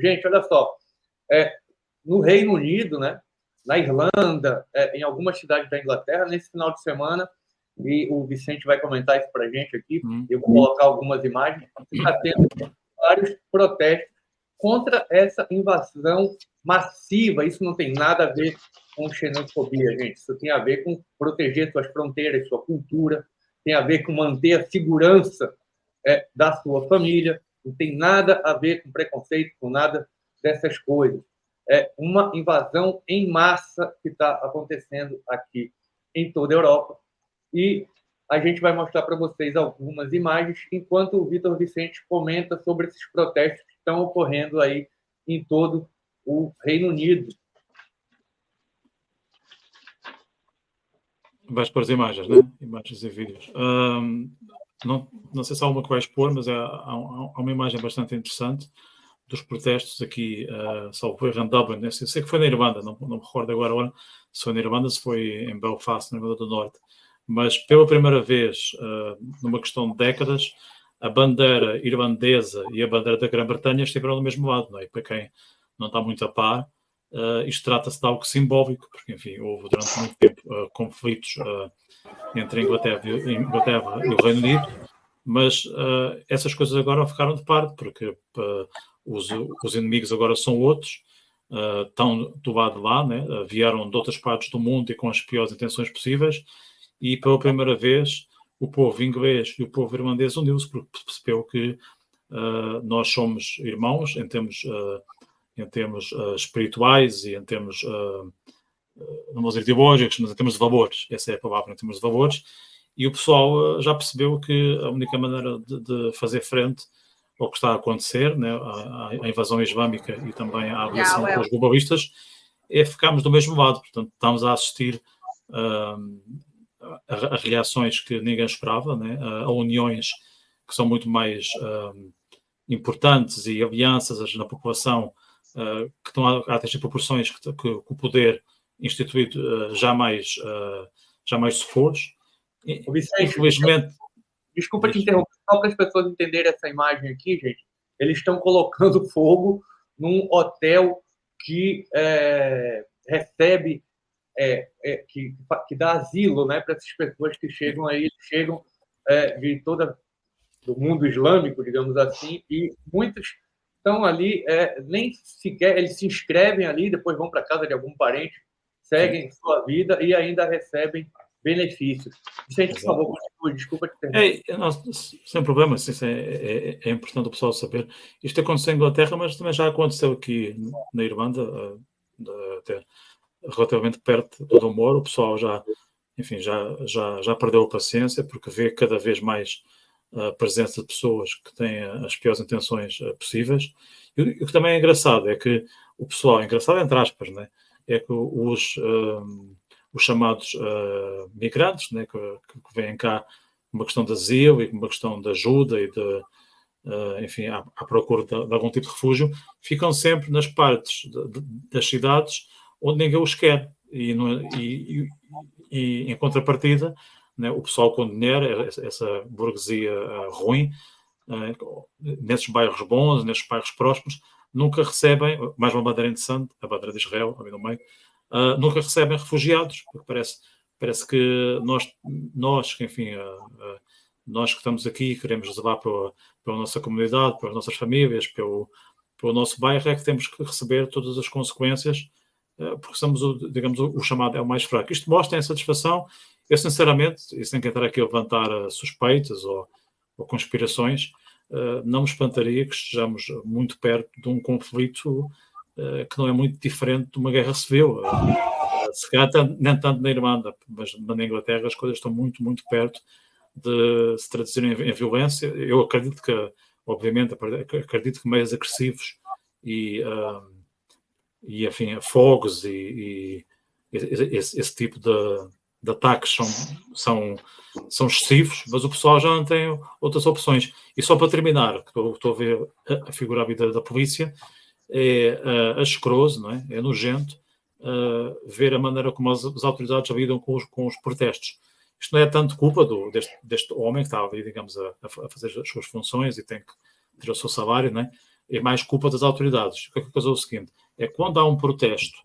Gente, olha só, no Reino Unido, né, na Irlanda, em algumas cidades da Inglaterra, nesse final de semana, e o Vicente vai comentar isso para a gente aqui, eu vou colocar algumas imagens, está tendo vários protestos contra essa invasão massiva. Isso não tem nada a ver com xenofobia, gente. Isso tem a ver com proteger suas fronteiras, sua cultura, tem a ver com manter a segurança da sua família, não tem nada a ver com preconceito, com nada dessas coisas. É uma invasão em massa que está acontecendo aqui em toda a Europa. E a gente vai mostrar para vocês algumas imagens, enquanto o Vitor Vicente comenta sobre esses protestos que estão ocorrendo aí em todo o Reino Unido. Vais pôr as imagens, né? Imagens e vídeos. Não sei se há uma que vais pôr, mas há uma imagem bastante interessante dos protestos aqui, salvo erro, em Dublin, né? Sei que foi na Irlanda, não me recordo agora se foi na Irlanda, se foi em Belfast, na Irlanda do Norte, mas pela primeira vez, numa questão de décadas, a bandeira irlandesa e a bandeira da Grã-Bretanha estiveram do mesmo lado, não é? Para quem não está muito a par, isto trata-se de algo simbólico, porque, enfim, houve durante muito tempo conflitos entre a Inglaterra e o Reino Unido, mas essas coisas agora ficaram de parte, porque os inimigos agora são outros, estão do lado de lá, né? Vieram de outras partes do mundo e com as piores intenções possíveis, e pela primeira vez o povo inglês e o povo irlandês uniu-se, porque percebeu que nós somos irmãos em termos espirituais e em termos, não vou dizer ideológicos, mas em termos de valores, essa é a palavra, em termos de valores, e o pessoal já percebeu que a única maneira de fazer frente ao que está a acontecer, né, a invasão islâmica e também a relação com os globalistas, é ficarmos do mesmo lado. Portanto, estamos a assistir a reações que ninguém esperava, né, a uniões que são muito mais importantes e alianças na população que estão a atingir proporções que o poder instituído jamais se fôs. Infelizmente... Desculpa te interromper, só para as pessoas entenderem essa imagem aqui, gente. Eles estão colocando fogo num hotel que recebe, que dá asilo, né, para essas pessoas que chegam aí, chegam de do mundo islâmico, digamos assim, e muitos estão ali, nem sequer, eles se inscrevem ali, depois vão para casa de algum parente, seguem sua vida e ainda recebem benefícios. Vicente, por favor, desculpa te interromper. Sem problema, isso é importante o pessoal saber. Isto aconteceu em Inglaterra, mas também já aconteceu aqui na Irlanda, até relativamente perto do Douro. O pessoal já perdeu a paciência, porque vê cada vez mais a presença de pessoas que têm as piores intenções possíveis. E o que também é engraçado é que o pessoal, engraçado entre aspas, né, é que os chamados migrantes, né, que vêm cá uma questão de asilo e uma questão de ajuda e enfim, à procura de algum tipo de refúgio, ficam sempre nas partes das cidades onde ninguém os quer. E em contrapartida, né, o pessoal com dinheiro, essa burguesia ruim, nesses bairros bons, nesses bairros próximos, nunca recebem, mais uma bandeira interessante, a bandeira de Israel, ali no meio, nunca recebem refugiados, porque parece que nós enfim, nós que estamos aqui queremos zelar pela nossa comunidade, pelas nossas famílias, pelo nosso bairro, é que temos que receber todas as consequências, porque somos, digamos, o chamado é o mais fraco. Isto mostra a insatisfação. Eu, sinceramente, e sem tentar aqui levantar suspeitas ou conspirações, não me espantaria que estejamos muito perto de um conflito que não é muito diferente de uma guerra civil. Se calhar nem tanto na Irlanda, mas na Inglaterra as coisas estão muito, muito perto de se traduzirem em violência. Eu acredito que, obviamente, acredito que meios agressivos e enfim, fogos e esse tipo de ataques são excessivos, mas o pessoal já não tem outras opções. E só para terminar, estou a ver a figura da polícia, é asqueroso, não é? É nojento ver a maneira como as autoridades lidam com os protestos. Isto não é tanto culpa deste homem que está ali, digamos, a fazer as suas funções e tem que ter o seu salário, não é? é mais culpa das autoridades. O que é que é o seguinte? É quando há um protesto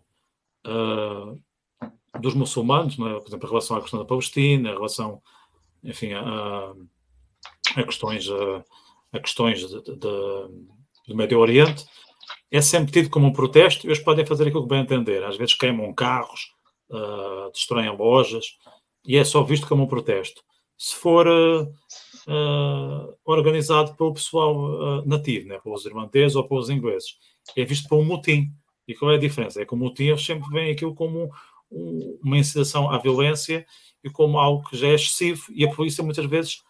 dos muçulmanos, não é? Por exemplo, em relação à questão da Palestina, em relação, enfim, a questões, do Médio Oriente, é sempre tido como um protesto e eles podem fazer aquilo que bem entender. Às vezes queimam carros, destroem lojas, e é só visto como um protesto. Se for organizado pelo pessoal nativo, né, pelos irlandeses ou pelos ingleses, é visto como um motim. E qual é a diferença? É que o motim eles sempre veem aquilo como uma incitação à violência e como algo que já é excessivo, e a polícia muitas vezes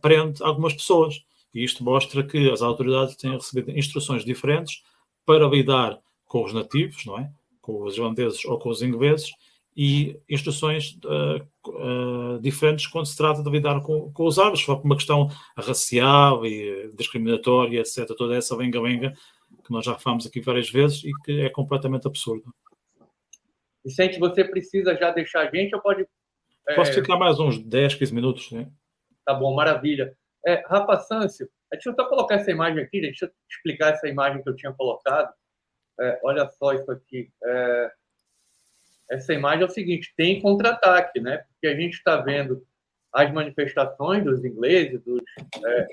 prende algumas pessoas. E isto mostra que as autoridades têm recebido instruções diferentes para lidar com os nativos, não é? Com os irlandeses ou com os ingleses, e instruções diferentes quando se trata de lidar com os árabes, só por uma questão racial e discriminatória, etc. Toda essa lenga-lenga que nós já falamos aqui várias vezes e que é completamente absurda. Vicente, você precisa já deixar a gente ou pode... Posso ficar mais uns 10, 15 minutos, né? Tá bom, maravilha. Rafa Sâncio, deixa eu só colocar essa imagem aqui, deixa eu explicar essa imagem que eu tinha colocado. Olha só isso aqui. Essa imagem é o seguinte, tem contra-ataque, né? Porque a gente está vendo as manifestações dos ingleses, dos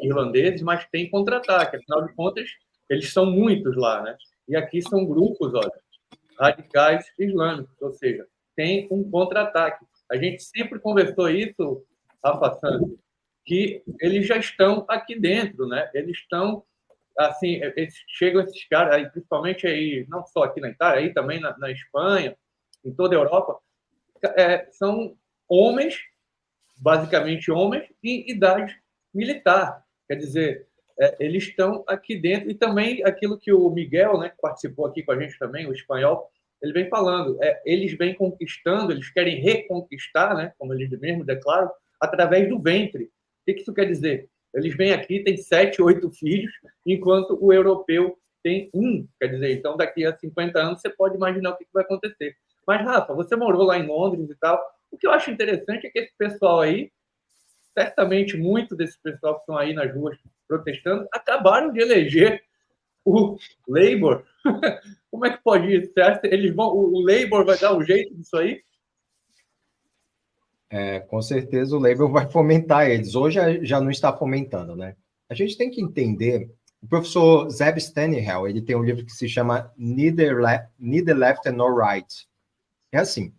irlandeses, mas tem contra-ataque. Afinal de contas, eles são muitos lá, né? E aqui são grupos, olha, radicais islâmicos, ou seja, tem um contra-ataque. A gente sempre conversou isso, Rafa Santos, que eles já estão aqui dentro, né? Eles estão, assim, chegam esses caras, aí, principalmente aí, não só aqui na Itália, aí também na Espanha, em toda a Europa, são homens, basicamente homens, em idade militar. Quer dizer, eles estão aqui dentro, e também aquilo que o Miguel, né, que participou aqui com a gente também, o espanhol, ele vem falando, eles vêm conquistando, eles querem reconquistar, né, como eles mesmos declaram, através do ventre. O que isso quer dizer? Eles vêm aqui, têm 7, 8 filhos, enquanto o europeu tem 1. Quer dizer, então daqui a 50 anos você pode imaginar o que vai acontecer. Mas, Rafa, você morou lá em Londres e tal. O que eu acho interessante é que esse pessoal aí, certamente muito desse pessoal que estão aí nas ruas protestando, acabaram de eleger o Labour. Como é que pode isso? Você acha que o Labour vai dar um jeito disso aí? Com certeza o Labour vai fomentar eles. Hoje já não está fomentando, né? A gente tem que entender. O professor Zeb Stanihel, ele tem um livro que se chama Neither Left nor Right. É assim,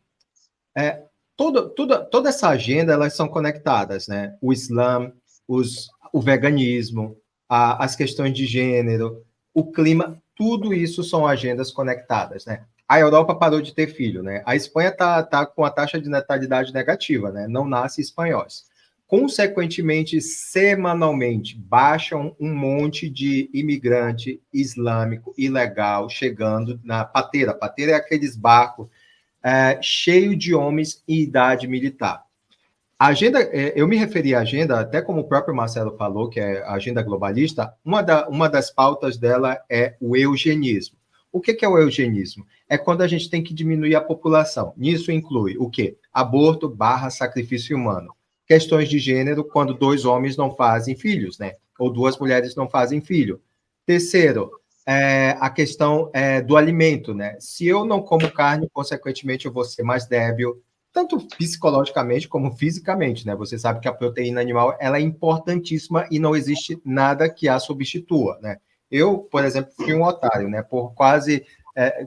toda essa agenda, elas são conectadas, né? O Islã, o veganismo, as questões de gênero, o clima, tudo isso são agendas conectadas, né? A Europa parou de ter filho, né? A Espanha tá com a taxa de natalidade negativa, né? Não nasce espanhóis. Consequentemente, semanalmente, baixam um monte de imigrante islâmico ilegal chegando na pateira. Pateira é aqueles barcos cheio de homens em idade militar. A agenda, eu me referi à agenda, até como o próprio Marcelo falou, que é a agenda globalista, uma das pautas dela é o eugenismo. O que é o eugenismo? É quando a gente tem que diminuir a população. Nisso inclui o quê? Aborto / sacrifício humano. Questões de gênero, quando 2 homens não fazem filhos, né? Ou 2 mulheres não fazem filho. Terceiro, a questão do alimento, né? Se eu não como carne, consequentemente eu vou ser mais débil, tanto psicologicamente como fisicamente, né? Você sabe que a proteína animal ela é importantíssima e não existe nada que a substitua, né? Eu, por exemplo, fui um otário, né?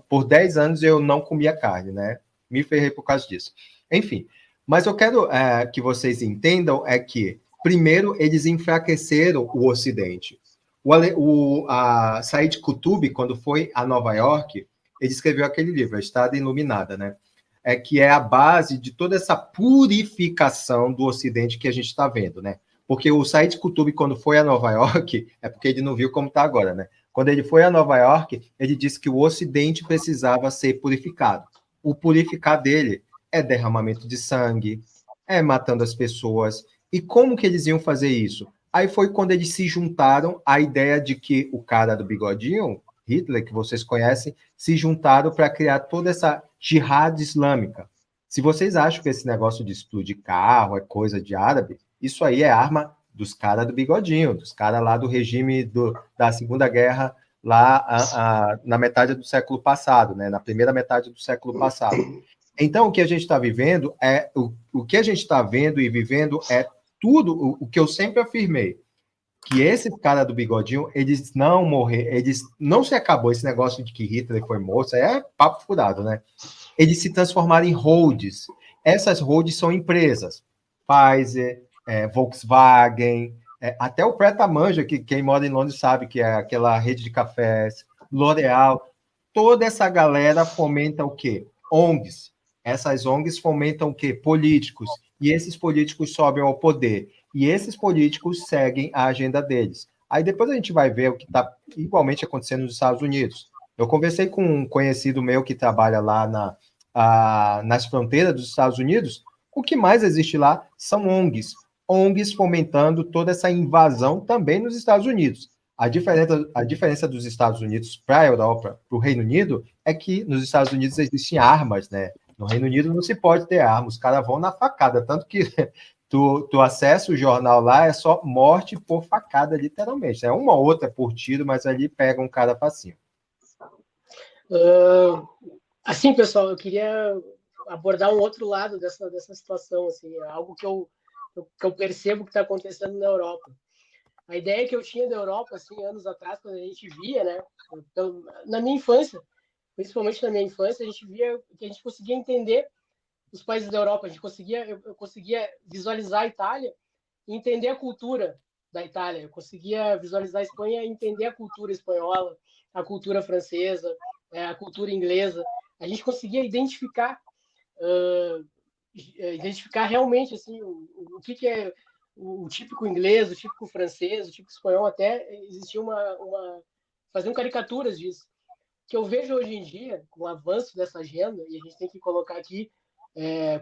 Por 10 anos eu não comia carne, né? Me ferrei por causa disso. Enfim, mas eu quero que vocês entendam que, primeiro, eles enfraqueceram o Ocidente. A Said Qutb, quando foi a Nova York, ele escreveu aquele livro, A Estrada Iluminada, né? Que é a base de toda essa purificação do Ocidente que a gente está vendo, né? Porque o Said Qutb, quando foi a Nova York, é porque ele não viu como está agora, né? Quando ele foi a Nova York, ele disse que o Ocidente precisava ser purificado. O purificar dele é derramamento de sangue, é matando as pessoas. E como que eles iam fazer isso? Aí foi quando eles se juntaram à ideia de que o cara do bigodinho, Hitler, que vocês conhecem, se juntaram para criar toda essa jihad islâmica. Se vocês acham que esse negócio de explodir carro é coisa de árabe, isso aí é arma dos caras do bigodinho, dos caras lá do regime da Segunda Guerra, lá na metade do século passado, né? Na primeira metade do século passado. Então, o que a gente está vivendo o que a gente está vendo e vivendo é tudo o que eu sempre afirmei, que esses caras do bigodinho, eles não morreram, eles não se acabou esse negócio de que Hitler foi morto, isso aí é papo furado, né? Eles se transformaram em holdings. Essas holdings são empresas, Pfizer, Volkswagen, até o Pret a Manger, que quem mora em Londres sabe que é aquela rede de cafés, L'Oréal, toda essa galera fomenta o quê? ONGs. Essas ONGs fomentam o quê? Políticos. E esses políticos sobem ao poder. E esses políticos seguem a agenda deles. Aí depois a gente vai ver o que está igualmente acontecendo nos Estados Unidos. Eu conversei com um conhecido meu que trabalha lá nas fronteiras dos Estados Unidos. O que mais existe lá são ONGs. ONGs fomentando toda essa invasão também nos Estados Unidos. A diferença dos Estados Unidos para a Europa, para o Reino Unido, é que nos Estados Unidos existem armas, né? No Reino Unido não se pode ter armas, os caras vão na facada, tanto que tu acessa o jornal lá, é só morte por facada, literalmente. É uma ou outra por tiro, mas ali pega um cara facinho. Assim, pessoal, eu queria abordar um outro lado dessa situação, assim, algo que eu percebo que está acontecendo na Europa. A ideia que eu tinha da Europa, assim, anos atrás, quando a gente via, né, na minha infância, principalmente na minha infância, a gente via que a gente conseguia entender os países da Europa, eu conseguia visualizar a Itália e entender a cultura da Itália, eu conseguia visualizar a Espanha e entender a cultura espanhola, a cultura francesa, a cultura inglesa. A gente conseguia identificar realmente assim o que é o típico inglês, o típico francês, o típico espanhol, até existia faziam caricaturas disso. Que eu vejo hoje em dia, com o avanço dessa agenda, e a gente tem que colocar aqui,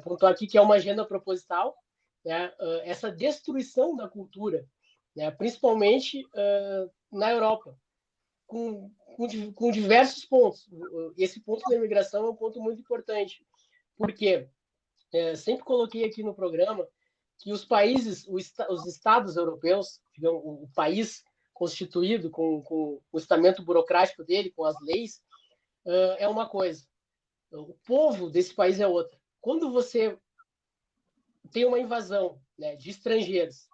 pontuar aqui que é uma agenda proposital, né, essa destruição da cultura, né, principalmente na Europa, com diversos pontos. Esse ponto da imigração é um ponto muito importante, porque sempre coloquei aqui no programa que os países, os estados europeus, digamos, o país constituído com o estamento burocrático dele, com as leis, é uma coisa. O povo desse país é outra. Quando você tem uma invasão, né, de estrangeiros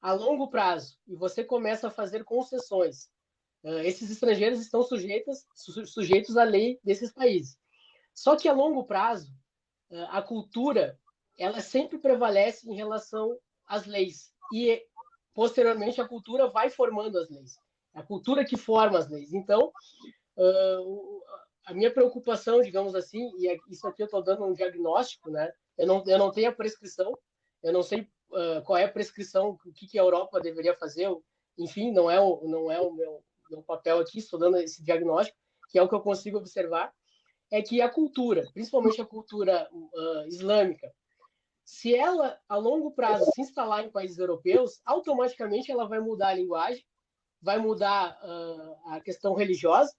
a longo prazo e você começa a fazer concessões, esses estrangeiros estão sujeitos à lei desses países. Só que a longo prazo, a cultura ela sempre prevalece em relação às leis. E, posteriormente, a cultura vai formando as leis. É a cultura que forma as leis. Então, a minha preocupação, digamos assim, e isso aqui eu estou dando um diagnóstico, né? Eu não tenho a prescrição, eu não sei qual é a prescrição, o que a Europa deveria fazer, enfim, não é o meu papel aqui, estou dando esse diagnóstico, que é o que eu consigo observar, é que a cultura, principalmente a cultura islâmica, se ela, a longo prazo, se instalar em países europeus, automaticamente ela vai mudar a linguagem, vai mudar a questão religiosa,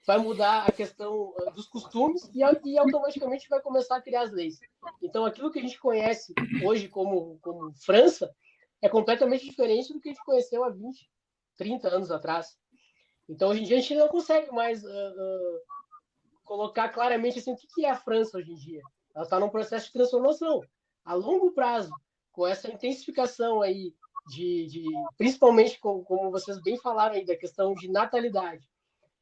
vai mudar a questão dos costumes e automaticamente vai começar a criar as leis. Então, aquilo que a gente conhece hoje como França é completamente diferente do que a gente conheceu há 20, 30 anos atrás. Então, hoje em dia, a gente não consegue mais colocar claramente assim, o que é a França hoje em dia. Ela está num processo de transformação. A longo prazo, com essa intensificação aí, principalmente, como vocês bem falaram aí, da questão de natalidade,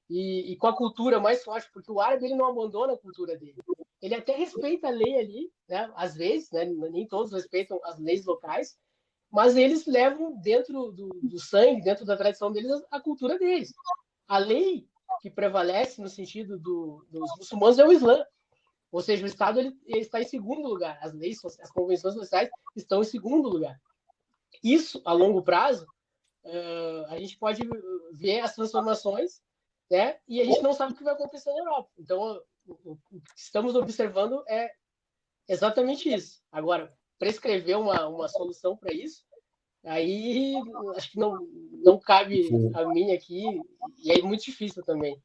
e com a cultura mais forte, porque o árabe ele não abandona a cultura dele. Ele até respeita a lei ali, né? Às vezes, né? Nem todos respeitam as leis locais, mas eles levam dentro do sangue, dentro da tradição deles, a cultura deles. A lei que prevalece no sentido dos muçulmanos é o Islã. Ou seja, o Estado ele está em segundo lugar. As leis, as convenções sociais estão em segundo lugar. Isso, a longo prazo, a gente pode ver as transformações, né? E a gente não sabe o que vai acontecer na Europa. Então, o que estamos observando é exatamente isso. Agora, prescrever uma solução para isso, aí acho que não cabe a mim aqui, e é muito difícil também.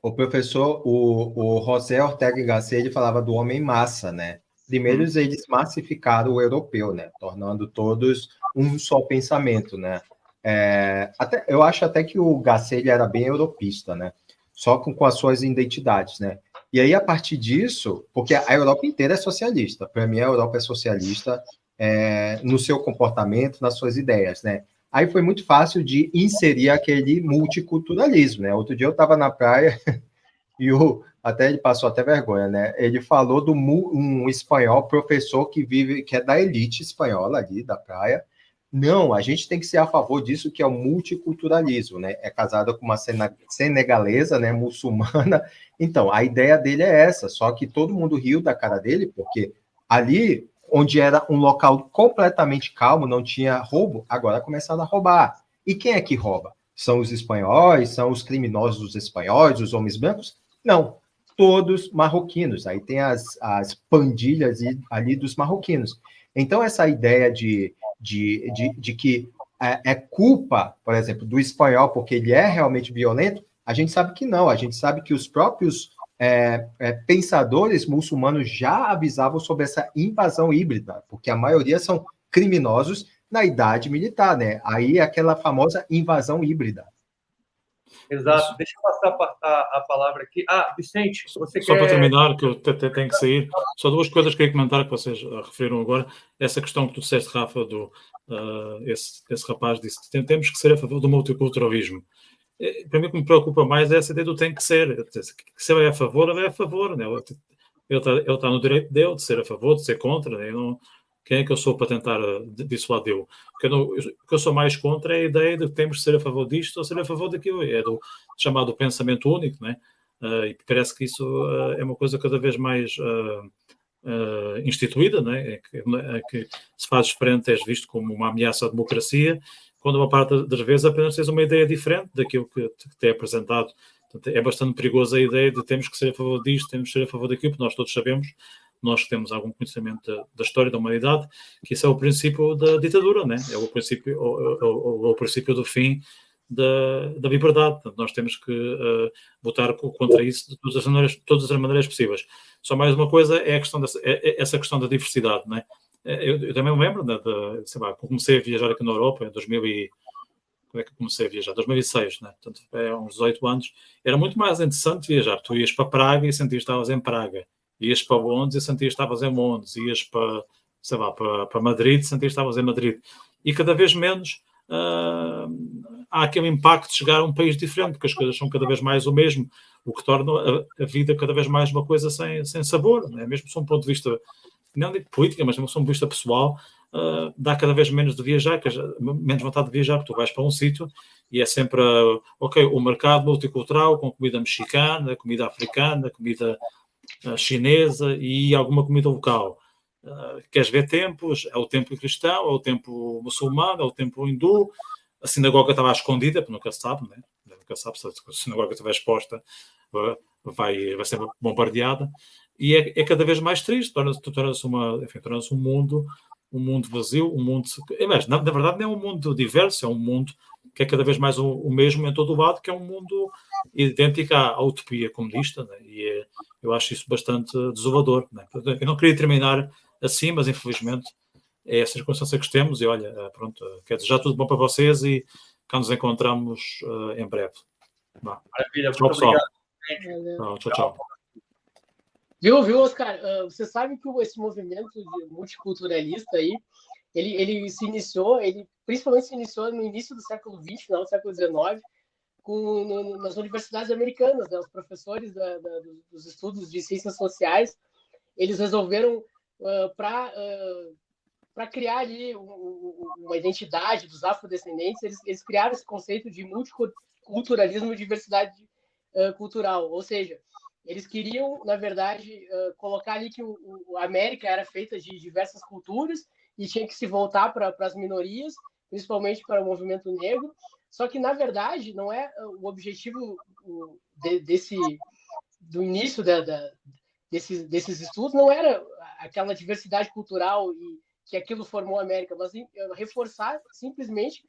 O professor, o José Ortega y Gasset, ele falava do homem massa, né? Primeiro, eles massificaram o europeu, né? Tornando todos um só pensamento, né? Eu acho até que o Gasset ele era bem europista, né? Só com as suas identidades, né? E aí, a partir disso, porque a Europa inteira é socialista, para mim a Europa é socialista no seu comportamento, nas suas ideias, né? Aí foi muito fácil de inserir aquele multiculturalismo, né? Outro dia eu estava na praia e até ele passou até vergonha, né? Ele falou de um espanhol professor que é da elite espanhola ali da praia. Não, a gente tem que ser a favor disso, que é o multiculturalismo, né? É casado com uma senegalesa, né, muçulmana. Então, a ideia dele é essa, só que todo mundo riu da cara dele, porque ali, onde era um local completamente calmo, não tinha roubo, agora começaram a roubar. E quem é que rouba? São os espanhóis? São os criminosos espanhóis, os homens brancos? Não, todos marroquinos. Aí tem as pandilhas ali dos marroquinos. Então, essa ideia de que é culpa, por exemplo, do espanhol porque ele é realmente violento, a gente sabe que não. A gente sabe que os próprios pensadores muçulmanos já avisavam sobre essa invasão híbrida, porque a maioria são criminosos na idade militar, né? Aí é aquela famosa invasão híbrida. Exato. Deixa eu passar a palavra aqui. Vicente, você só quer... para terminar, que eu tenho que sair, só duas coisas que eu queria comentar que vocês referiram agora. Essa questão que tu disseste, Rafa, esse rapaz disse que temos que ser a favor do multiculturalismo. Para mim, o que me preocupa mais é essa ideia do tem que ser. Se ele é a favor, ele é a favor. Né? Ele está no direito dele de ser a favor, de ser contra. Né? Quem é que eu sou para tentar dissuadir dele? O que eu sou mais contra é a ideia de que temos de ser a favor disto ou ser a favor daquilo. É do chamado pensamento único, né? E parece que isso é uma coisa cada vez mais instituída, né? Que se faz frente, és visto como uma ameaça à democracia, quando uma parte das vezes apenas tens uma ideia diferente daquilo que te é apresentado. Portanto, é bastante perigosa a ideia de temos que ser a favor disto, temos que ser a favor daquilo, porque nós todos sabemos, nós que temos algum conhecimento da história da humanidade, que isso é o princípio da ditadura, né? É o princípio do fim da liberdade. Portanto, nós temos que votar contra isso de todas as maneiras possíveis. Só mais uma coisa é essa questão da diversidade, né? Eu também me lembro, né, sei lá, comecei a viajar aqui na Europa em 2000 como é que eu comecei a viajar? 2006, né? Portanto, uns 18 anos. Era muito mais interessante viajar. Tu ias para Praga e sentias que estavas em Praga. Ias para Londres e sentias que estavas em Londres. Ias para, sei lá, para Madrid e sentias que estavas em Madrid. E cada vez menos há aquele impacto de chegar a um país diferente, porque as coisas são cada vez mais o mesmo, o que torna a vida cada vez mais uma coisa sem sabor, né? Mesmo de um ponto de vista, não de política, mas mesmo de um ponto de vista pessoal, dá cada vez menos de viajar, menos vontade de viajar, porque tu vais para um sítio e é sempre, o mercado multicultural com comida mexicana, comida africana, comida chinesa e alguma comida local. Queres ver templos? É o templo cristão, é o templo muçulmano, é o templo hindu. A sinagoga estava escondida, porque nunca se sabe, né? Nunca se sabe se a sinagoga estiver exposta, vai ser bombardeada. E é cada vez mais triste, torna-se um mundo vazio, um mundo... Mas, na verdade, não é um mundo diverso, é um mundo que é cada vez mais o mesmo em todo o lado, que é um mundo idêntico à utopia comunista, né? E eu acho isso bastante desolador, né? Eu não queria terminar assim, mas infelizmente é a circunstância que temos e olha, pronto, quero desejar tudo bom para vocês e cá nos encontramos em breve. Maravilha, tchau, pessoal. Tchau. Viu, Oscar? Você sabe que esse movimento multiculturalista aí, ele se iniciou, principalmente se iniciou no início do século XX, final do século XIX, nas universidades americanas, né? Os professores dos estudos de ciências sociais, eles resolveram para criar ali uma identidade dos afrodescendentes, eles criaram esse conceito de multiculturalismo e diversidade cultural, ou seja, eles queriam, na verdade, colocar ali que a América era feita de diversas culturas e tinha que se voltar para as minorias, principalmente para o movimento negro, só que, na verdade, não é o objetivo do início desses estudos, não era aquela diversidade cultural e que aquilo formou a América, mas reforçar simplesmente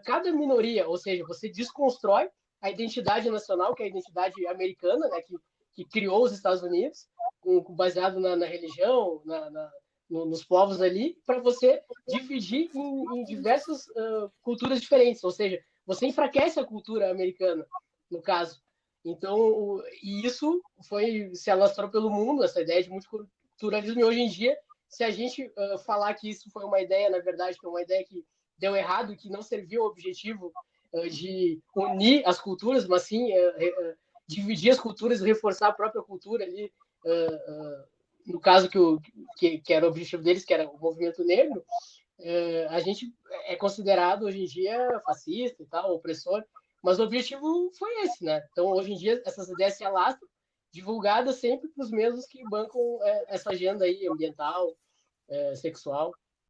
cada minoria, ou seja, você desconstrói a identidade nacional, que é a identidade americana, né, que criou os Estados Unidos, baseado na religião, nos povos ali, para você dividir em diversas culturas diferentes, ou seja, você enfraquece a cultura americana, no caso. Então, e isso se alastrou pelo mundo, essa ideia de multiculturalismo, e hoje em dia, se a gente falar que isso foi uma ideia, na verdade, que é uma ideia que deu errado, que não serviu ao objetivo de unir as culturas, mas sim dividir as culturas e reforçar a própria cultura ali, no caso que era o objetivo deles, que era o movimento negro, a gente é considerado hoje em dia fascista e tal, opressor, mas o objetivo foi esse, né? Então, hoje em dia, essas ideias se alastram, divulgadas sempre para os mesmos que bancam essa agenda aí ambiental, sexual.